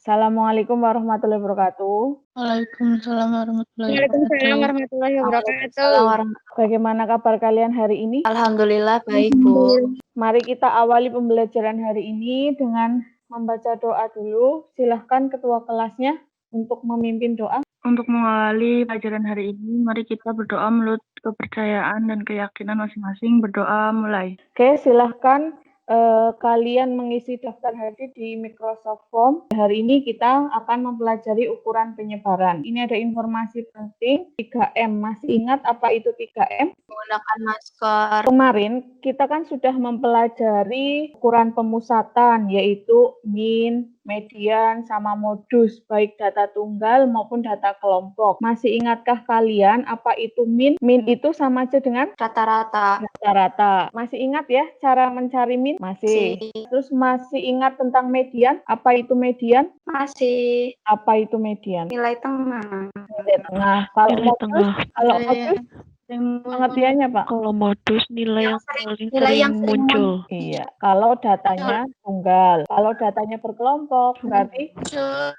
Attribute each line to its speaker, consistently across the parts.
Speaker 1: Assalamualaikum warahmatullahi wabarakatuh.
Speaker 2: Waalaikumsalam warahmatullahi
Speaker 3: Waalaikumsalam
Speaker 2: wabarakatuh.
Speaker 3: warahmatullahi wabarakatuh.
Speaker 1: Waalaikumsalam. Bagaimana kabar kalian hari ini?
Speaker 2: Alhamdulillah baik, Bu.
Speaker 1: Mari kita awali pembelajaran hari ini dengan membaca doa dulu. Silahkan ketua kelasnya untuk memimpin doa.
Speaker 2: Untuk mengawali pelajaran hari ini, mari kita berdoa menurut kepercayaan dan keyakinan masing-masing. Berdoa mulai.
Speaker 1: Oke, silahkan kalian mengisi daftar hadir di Microsoft Form. Hari ini kita akan mempelajari ukuran penyebaran. Ini ada informasi penting, 3M. Masih ingat apa itu 3M?
Speaker 2: Menggunakan masker.
Speaker 1: Kemarin kita kan sudah mempelajari ukuran pemusatan, yaitu min, median, sama modus, baik data tunggal maupun data kelompok. Masih ingatkah kalian apa itu min? Min itu sama aja dengan
Speaker 2: Rata-rata.
Speaker 1: rata-rata. Masih ingat ya cara mencari min? Masih. Terus masih ingat tentang median? Apa itu median?
Speaker 3: Masih.
Speaker 1: Apa itu median?
Speaker 3: Nilai tengah.
Speaker 1: Nilai tengah. Kalau
Speaker 4: Nilai
Speaker 1: modus,
Speaker 4: tengah.
Speaker 1: kalau modus pengertiannya, Pak?
Speaker 4: Kalau modus nilai yang paling
Speaker 3: nilai yang
Speaker 4: sering
Speaker 3: sering
Speaker 4: muncul.
Speaker 1: Iya, kalau datanya tunggal. Kalau datanya berkelompok, berarti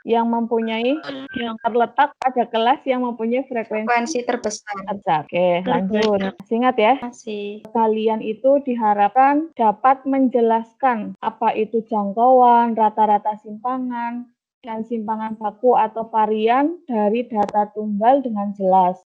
Speaker 1: yang mempunyai
Speaker 4: Yang
Speaker 1: terletak pada kelas yang mempunyai frekuensi
Speaker 3: Frekuensi terbesar.
Speaker 1: besar. Oke, lanjut.
Speaker 4: terbanyak.
Speaker 1: Masih ingat ya?
Speaker 3: Masih.
Speaker 1: Kalian itu diharapkan dapat menjelaskan apa itu jangkauan, rata-rata simpangan, dan simpangan baku atau varian dari data tunggal dengan jelas.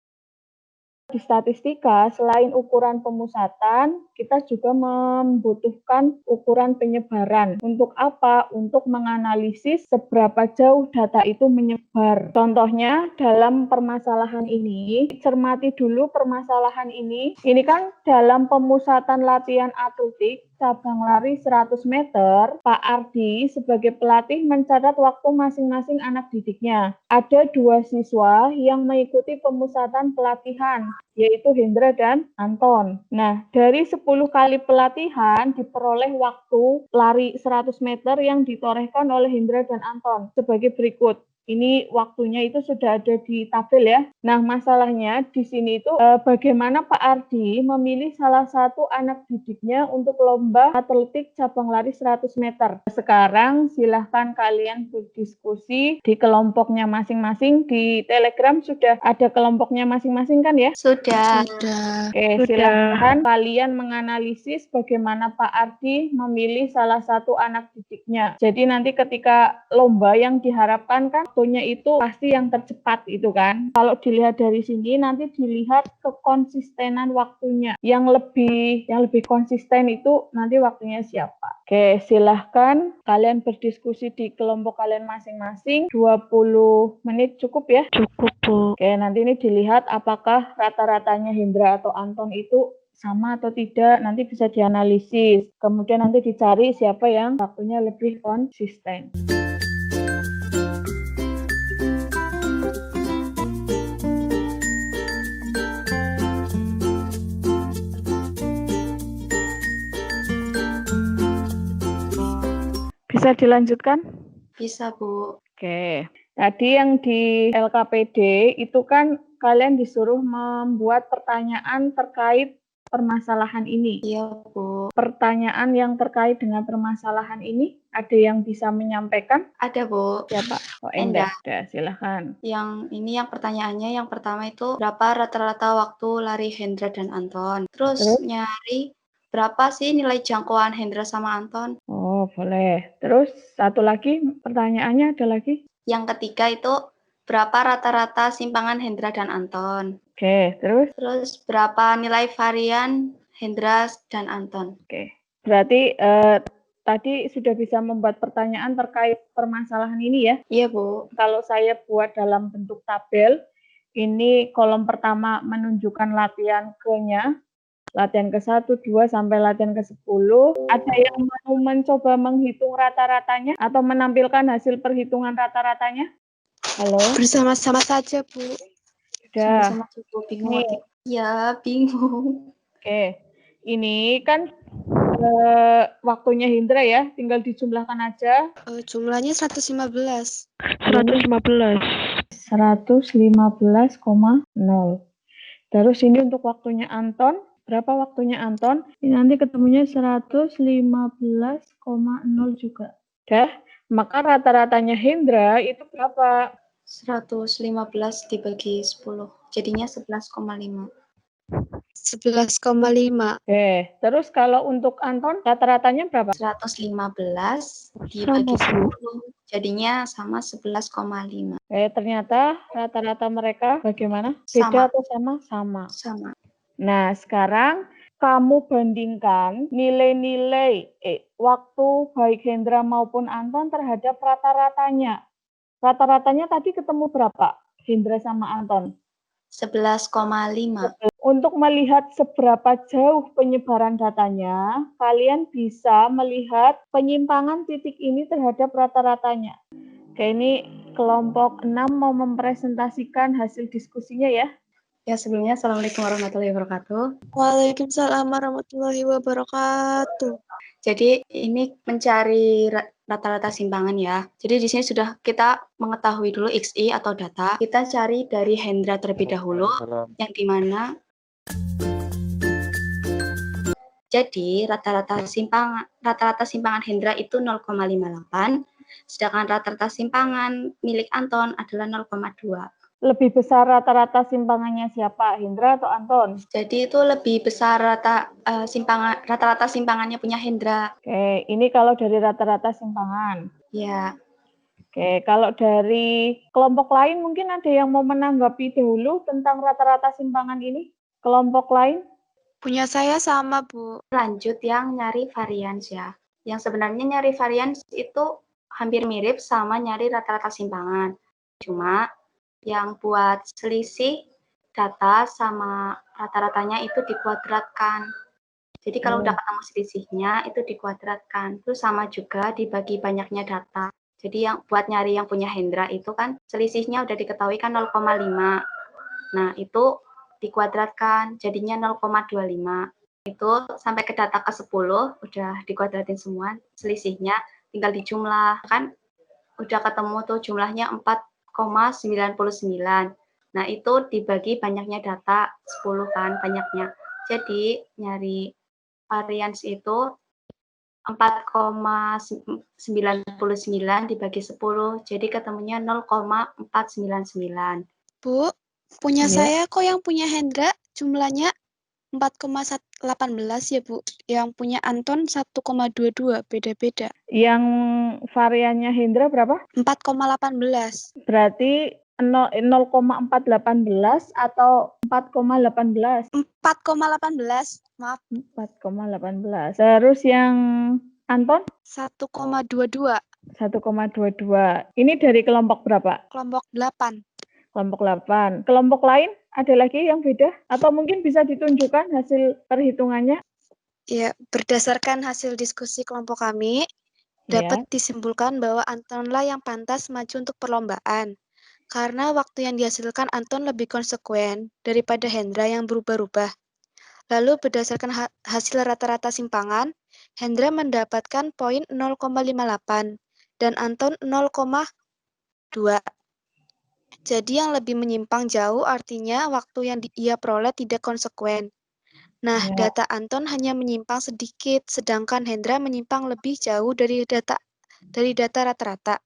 Speaker 1: Di statistika, selain ukuran pemusatan, kita juga membutuhkan ukuran penyebaran. Untuk apa? Untuk menganalisis seberapa jauh data itu menyebar. Contohnya, dalam permasalahan ini, cermati dulu permasalahan ini. Ini kan dalam pemusatan latihan atletik, cabang lari 100 meter, Pak Ardi sebagai pelatih mencatat waktu masing-masing anak didiknya. Ada 2 siswa yang mengikuti pemusatan pelatihan, yaitu Hendra dan Anton. Nah, dari 10 kali pelatihan diperoleh waktu lari 100 meter yang ditorehkan oleh Hendra dan Anton sebagai berikut. Ini waktunya itu sudah ada di tabel ya. Nah, masalahnya di sini itu bagaimana Pak Ardi memilih salah satu anak didiknya untuk lomba atletik cabang lari 100 meter. Sekarang silahkan kalian berdiskusi di kelompoknya masing-masing. Di Telegram sudah ada kelompoknya masing-masing kan ya?
Speaker 3: Sudah.
Speaker 1: Oke, silahkan kalian menganalisis bagaimana Pak Ardi memilih salah satu anak didiknya. Jadi nanti ketika lomba yang diharapkan kan waktunya itu pasti yang tercepat itu kan. Kalau dilihat dari sini nanti dilihat kekonsistenan waktunya. Yang lebih konsisten itu nanti waktunya siapa. Oke, silahkan kalian berdiskusi di kelompok kalian masing-masing. 20 menit cukup ya?
Speaker 4: Cukup, Bu.
Speaker 1: Oke, nanti ini dilihat apakah rata-ratanya Hendra atau Anton itu sama atau tidak, nanti bisa dianalisis. Kemudian nanti dicari siapa yang waktunya lebih konsisten. Bisa dilanjutkan?
Speaker 3: Bisa, Bu.
Speaker 1: Oke, tadi yang di LKPD itu kan kalian disuruh membuat pertanyaan terkait permasalahan ini.
Speaker 3: Iya, Bu.
Speaker 1: Pertanyaan yang terkait dengan permasalahan ini, ada yang bisa menyampaikan?
Speaker 3: Ada, Bu.
Speaker 1: Siapa? Oh, Endah. Udah, silahkan.
Speaker 3: Yang pertanyaannya yang pertama itu berapa rata-rata waktu lari Hendra dan Anton. Terus nyari berapa sih nilai jangkauan Hendra sama Anton.
Speaker 1: Oh, boleh. Terus satu lagi pertanyaannya ada lagi?
Speaker 3: Yang ketiga itu berapa rata-rata simpangan Hendra dan Anton.
Speaker 1: Oke, terus?
Speaker 3: Terus berapa nilai varian Hendra dan Anton.
Speaker 1: Oke, berarti tadi sudah bisa membuat pertanyaan terkait permasalahan ini ya?
Speaker 3: Iya, Bu.
Speaker 1: Kalau saya buat dalam bentuk tabel, ini kolom pertama menunjukkan latihan ke-nya, latihan ke-1, 2, sampai latihan ke-10. Ada yang mau mencoba menghitung rata-ratanya atau menampilkan hasil perhitungan rata-ratanya? Halo?
Speaker 3: Bersama-sama saja, Bu.
Speaker 1: Sudah.
Speaker 3: Sama-sama cukup bingung. Iya, bingung.
Speaker 1: Oke, ini kan waktunya Hendra ya, tinggal dijumlahkan aja.
Speaker 3: Jumlahnya 115.
Speaker 4: 115.
Speaker 1: 115,0. Terus ini untuk waktunya Anton. Berapa waktunya Anton? Ini nanti ketemunya 115,0 juga. Udah? Maka rata-ratanya Hendra itu berapa?
Speaker 3: 115 dibagi 10. Jadinya 11,5.
Speaker 5: 11,5.
Speaker 1: Oke, terus kalau untuk Anton rata-ratanya berapa?
Speaker 3: 115 dibagi 10. Jadinya sama 11,5.
Speaker 1: Ternyata rata-rata mereka bagaimana?
Speaker 3: Sama.
Speaker 1: Beda atau sama? Sama.
Speaker 3: Sama.
Speaker 1: Nah, sekarang kamu bandingkan nilai-nilai waktu baik Hendra maupun Anton terhadap rata-ratanya. Rata-ratanya tadi ketemu berapa? Hendra sama Anton.
Speaker 3: 11,5.
Speaker 1: Untuk melihat seberapa jauh penyebaran datanya, kalian bisa melihat penyimpangan titik ini terhadap rata-ratanya. Oke, ini kelompok 6 mau mempresentasikan hasil diskusinya ya.
Speaker 3: Ya, sebelumnya Assalamualaikum warahmatullahi wabarakatuh.
Speaker 5: Waalaikumsalam warahmatullahi wabarakatuh.
Speaker 3: Jadi ini mencari rata-rata simpangan ya. Jadi di sini sudah kita mengetahui dulu XI atau data. Kita cari dari Hendra terlebih dahulu, yang dimana jadi rata-rata simpangan Hendra itu 0,58, sedangkan rata-rata simpangan milik Anton adalah 0,2.
Speaker 1: Lebih besar rata-rata simpangannya siapa, Hendra atau Anton?
Speaker 3: Jadi itu lebih besar rata-rata simpangannya punya Hendra.
Speaker 1: Oke, ini kalau dari rata-rata simpangan.
Speaker 3: Ya.
Speaker 1: Oke, kalau dari kelompok lain mungkin ada yang mau menanggapi dahulu tentang rata-rata simpangan ini? Kelompok lain?
Speaker 5: Punya saya sama, Bu.
Speaker 3: Lanjut yang nyari varians ya. Yang sebenarnya nyari varians itu hampir mirip sama nyari rata-rata simpangan. Cuma yang buat selisih data sama rata-ratanya itu dikuadratkan. Jadi kalau udah ketemu selisihnya itu dikuadratkan. Terus sama juga dibagi banyaknya data. Jadi yang buat nyari yang punya Hendra itu kan selisihnya udah diketahui kan 0,5. Nah, itu dikuadratkan jadinya 0,25. Itu sampai ke data ke-10 udah dikuadratin semua selisihnya, tinggal dijumlah kan udah ketemu tuh jumlahnya 4,99. Nah, itu dibagi banyaknya data 10 kan banyaknya. Jadi nyari varians itu 4,99 dibagi 10. Jadi ketemunya 0,499.
Speaker 5: Bu, punya
Speaker 1: Iya.
Speaker 5: saya kok yang punya Hendra jumlahnya 4,18 ya, Bu. Yang punya Anton 1,22, beda-beda.
Speaker 1: Yang variannya Hendra berapa?
Speaker 5: 4,18.
Speaker 1: Berarti 0,418 atau 4,18?
Speaker 5: 4,18, maaf.
Speaker 1: 4,18. Terus yang Anton?
Speaker 5: 1,22.
Speaker 1: 1,22. Ini dari kelompok berapa?
Speaker 5: Kelompok 8.
Speaker 1: Kelompok 8. Kelompok lain ada lagi yang beda? Atau mungkin bisa ditunjukkan hasil perhitungannya?
Speaker 5: Ya, berdasarkan hasil diskusi kelompok kami, dapat disimpulkan bahwa Antonlah yang pantas maju untuk perlombaan. Karena waktu yang dihasilkan Anton lebih konsekuen daripada Hendra yang berubah-ubah. Lalu berdasarkan hasil rata-rata simpangan, Hendra mendapatkan poin 0,58 dan Anton 0,2. Jadi yang lebih menyimpang jauh artinya waktu yang ia peroleh tidak konsekuen. Nah, data Anton hanya menyimpang sedikit, sedangkan Hendra menyimpang lebih jauh dari data rata-rata.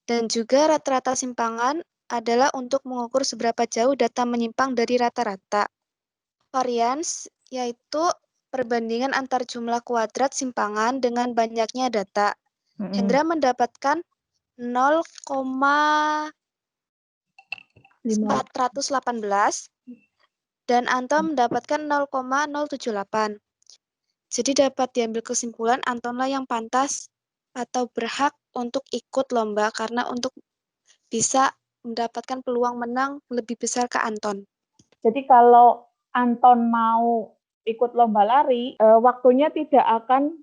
Speaker 5: Dan juga rata-rata simpangan adalah untuk mengukur seberapa jauh data menyimpang dari rata-rata. Varians yaitu perbandingan antar jumlah kuadrat simpangan dengan banyaknya data. Hendra mendapatkan 0,418 dan Anton mendapatkan 0,078. Jadi dapat diambil kesimpulan Antonlah yang pantas atau berhak untuk ikut lomba karena untuk bisa mendapatkan peluang menang lebih besar ke Anton.
Speaker 1: Jadi kalau Anton mau ikut lomba lari, waktunya tidak akan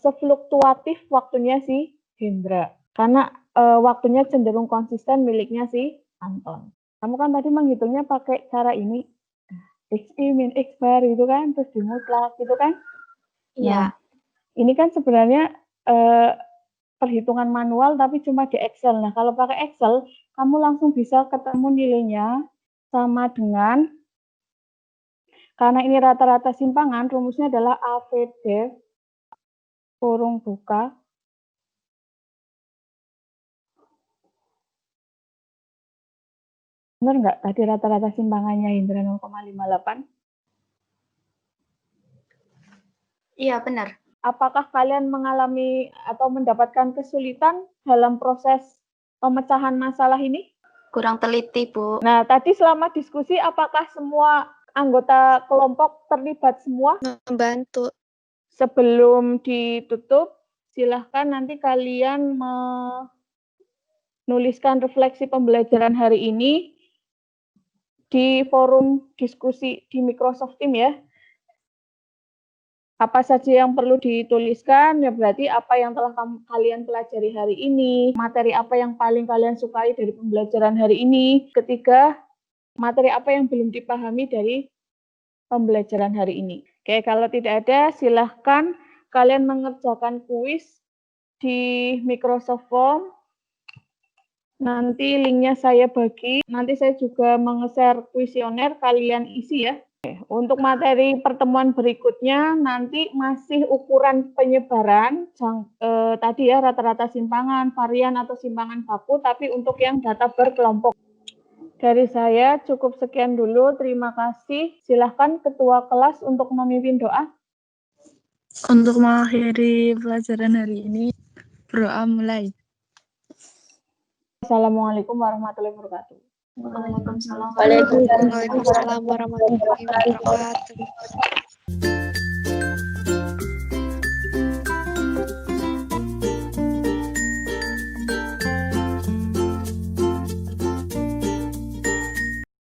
Speaker 1: sefluktuatif waktunya si Hendra. Karena waktunya cenderung konsisten miliknya si Anton. Kamu kan tadi menghitungnya pakai cara ini. XI min X bar itu kan, terus dimutlak gitu kan?
Speaker 3: Iya.
Speaker 1: Nah, ini kan sebenarnya perhitungan manual tapi cuma di Excel. Nah, kalau pakai Excel, kamu langsung bisa ketemu nilainya sama dengan, karena ini rata-rata simpangan, rumusnya adalah AVD kurung buka Benar nggak tadi rata-rata simpangannya Indra 0,58?
Speaker 3: Iya, benar.
Speaker 1: Apakah kalian mengalami atau mendapatkan kesulitan dalam proses pemecahan masalah ini?
Speaker 3: Kurang teliti, Bu.
Speaker 1: Nah, tadi selama diskusi apakah semua anggota kelompok terlibat semua?
Speaker 5: Membantu.
Speaker 1: Sebelum ditutup, silahkan nanti kalian menuliskan refleksi pembelajaran hari ini di forum diskusi di Microsoft Teams ya. Apa saja yang perlu dituliskan, ya berarti apa yang telah kalian pelajari hari ini, materi apa yang paling kalian sukai dari pembelajaran hari ini, ketiga, materi apa yang belum dipahami dari pembelajaran hari ini. Oke, kalau tidak ada, silahkan kalian mengerjakan kuis di Microsoft Form. Nanti linknya saya bagi, nanti saya juga menge-share kuesioner, kalian isi ya. Untuk materi pertemuan berikutnya nanti masih ukuran penyebaran tadi ya rata-rata simpangan, varian atau simpangan baku, tapi untuk yang data berkelompok. Dari saya cukup sekian dulu, terima kasih. Silahkan Ketua kelas untuk memimpin doa.
Speaker 2: Untuk mengakhiri pelajaran hari ini, berdoa mulai.
Speaker 1: Assalamualaikum warahmatullahi wabarakatuh.
Speaker 3: Waalaikumsalam.
Speaker 5: Waalaikumsalam warahmatullahi wabarakatuh.